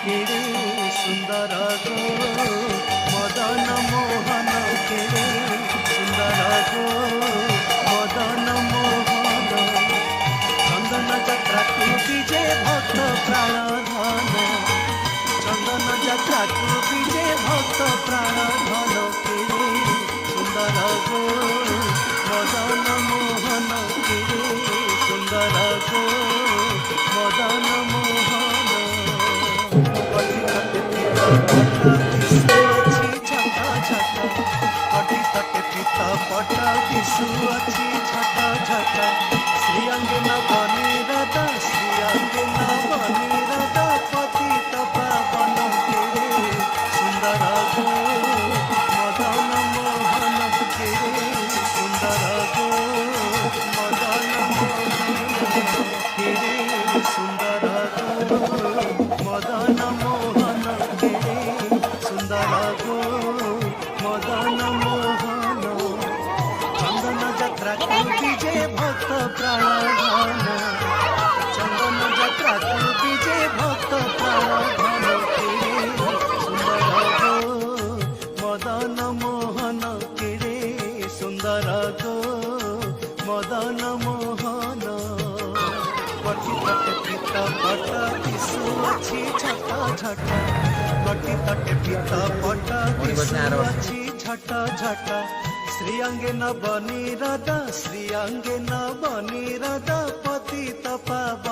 কেড়ে সুন্দর গো মদন মোহন কেড়ে সুন্দর গো মদন মোহন চন্দন যাত্রাকু বিজে ভক্ত প্রাণ ধন চন্দন যাত্রাকু বিজে ভক্ত প্রাণ ধন কেড়ে সুন্দর গো মদন মোহন কেড়ে সুন্দর গো মদন মোহন পটা দিশু আছে ঝাটা ঝাটা শ্রীঅঙ্গে নবনী রাধা শ্রীঅঙ্গে নবনী রাধা পতিত পাবন কেড়ে সুন্দর গো মদন মোহন কেড়ে সুন্দর গো মদন মোহন কেড়ে সুন্দর গো মদন মোহন কেড়ে সুন্দর গো মদন মোহন চন্দন যাত্রাকু বিজে ভক্ত প্রাণ ধন চন্দন যাত্রাকু বিজে ভক্ত প্রাণ ধন কেড়ে সুন্দর গো মদন মোহন কেড়ে সুন্দর গো মদন মোহন পটি তটে পিত পট দিশু আছে ঝটা ঝটা পটি তটে পিত পট দিশু আছে ঝটা ঝটা শ্রীঅঙ্গে নবনী রাধা শ্রীঅঙ্গে নবনী রাধা পতিত পাবন